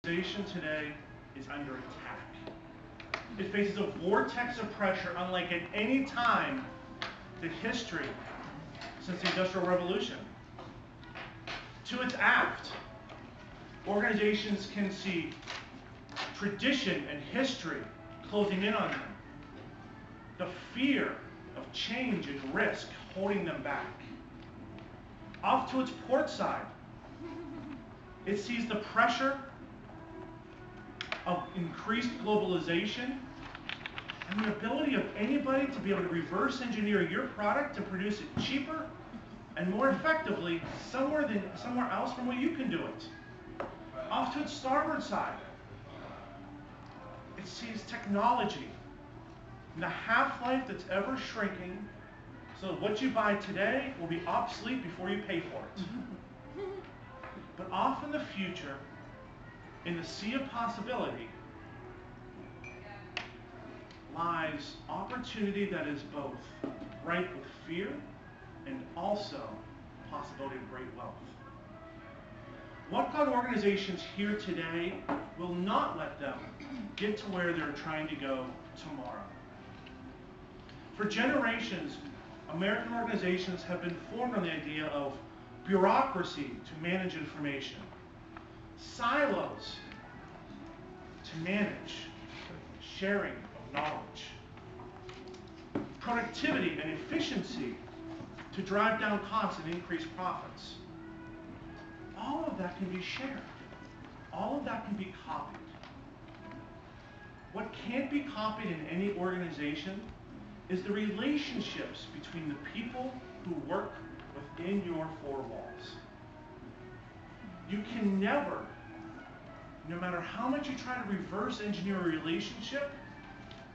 organization today is under attack. It faces a vortex of pressure unlike at any time in history since the Industrial Revolution. To its aft, organizations can see tradition and history closing in on them. The fear of change and risk holding them back. Off to its port side, it sees the pressure of increased globalization and the ability of anybody to be able to reverse engineer your product to produce it cheaper and more effectively somewhere else from where you can do it. Off to its starboard side, it sees technology and the half-life that's ever shrinking, so what you buy today will be obsolete before you pay for it. But off in the future, in the sea of possibility, lies opportunity that is both ripe with fear and also possibility of great wealth. What got organizations here today will not let them get to where they're trying to go tomorrow. For generations, American organizations have been formed on the idea of bureaucracy to manage information, silos to manage sharing of knowledge, productivity and efficiency to drive down costs and increase profits. All of that can be shared. All of that can be copied. What can't be copied in any organization is the relationships between the people who work within your four walls. You can never, no matter how much you try to reverse engineer a relationship,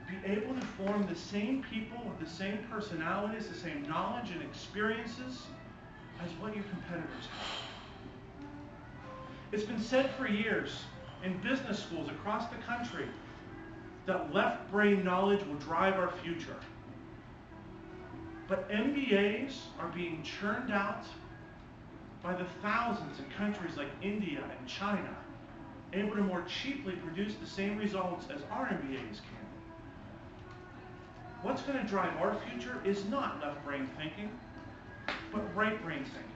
be able to form the same people with the same personalities, the same knowledge and experiences as what your competitors have. It's been said for years in business schools across the country that left brain knowledge will drive our future. But MBAs are being churned out by the thousands in countries like India and China, able to more cheaply produce the same results as our MBAs can. What's going to drive our future is not left brain thinking, but right brain thinking.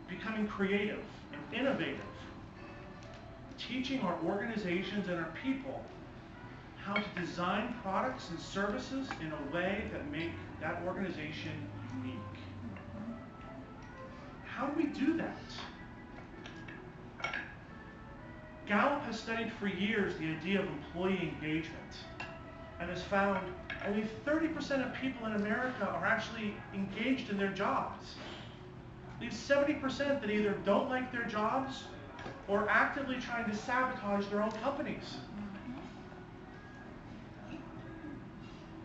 Becoming creative and innovative. Teaching our organizations and our people how to design products and services in a way that make that organization unique. How do we do that? Gallup has studied for years the idea of employee engagement and has found only 30% of people in America are actually engaged in their jobs. Leaves 70% that either don't like their jobs or actively trying to sabotage their own companies.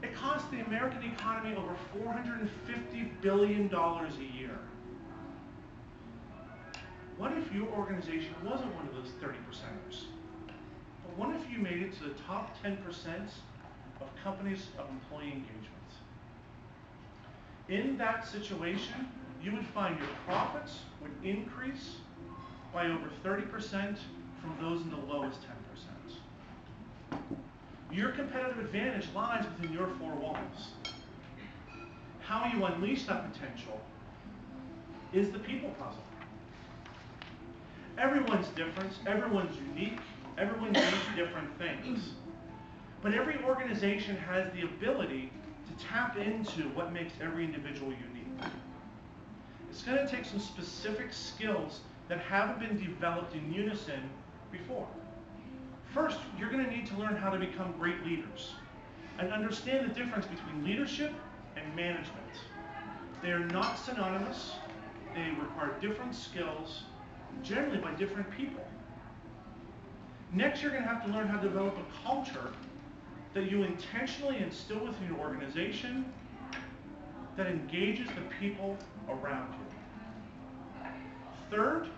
It costs the American economy over $450 billion a year. What if your organization wasn't one of those 30%ers? But what if you made it to the top 10% of companies of employee engagement? In that situation, you would find your profits would increase by over 30% from those in the lowest 10%. Your competitive advantage lies within your four walls. How you unleash that potential is the people puzzle. Everyone's different, everyone's unique, everyone needs different things. But every organization has the ability to tap into what makes every individual unique. It's going to take some specific skills that haven't been developed in unison before. First, you're going to need to learn how to become great leaders and understand the difference between leadership and management. They are not synonymous. They require different skills, generally by different people. Next, you're going to have to learn how to develop a culture that you intentionally instill within your organization that engages the people around you. Third,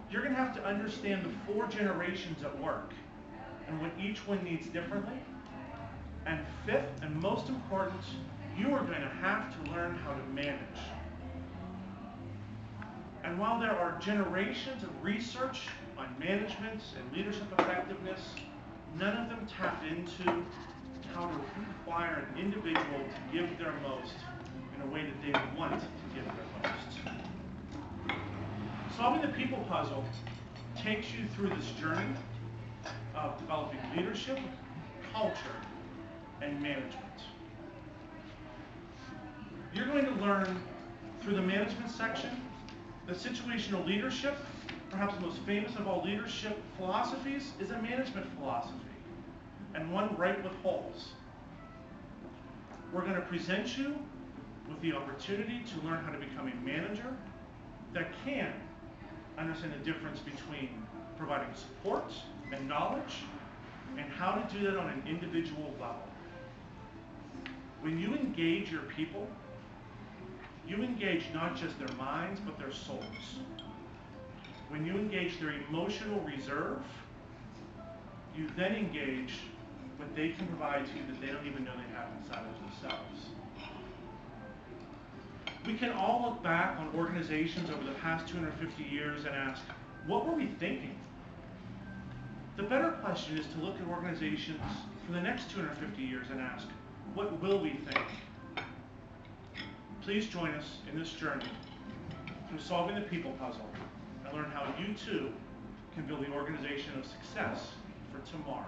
you're going to have to understand the 4 generations at work and what each one needs differently. And fifth, and most important, you are going to have to learn how to manage. And while there are generations of research on management and leadership effectiveness, none of them tap into how to require an individual to give their most in a way that they want to give their most. Solving the people puzzle takes you through this journey of developing leadership, culture, and management. You're going to learn through the management section that situational leadership, perhaps the most famous of all leadership philosophies, is a management philosophy, and one ripe with holes. We're going to present you with the opportunity to learn how to become a manager that can understand the difference between providing support and knowledge, and how to do that on an individual level. When you engage your people, you engage not just their minds, but their souls. When you engage their emotional reserve, you then engage what they can provide to you that they don't even know they have inside of themselves. We can all look back on organizations over the past 250 years and ask, what were we thinking? The better question is to look at organizations for the next 250 years and ask, what will we think? Please join us in this journey through solving the people puzzle and learn how you too can build the organization of success for tomorrow.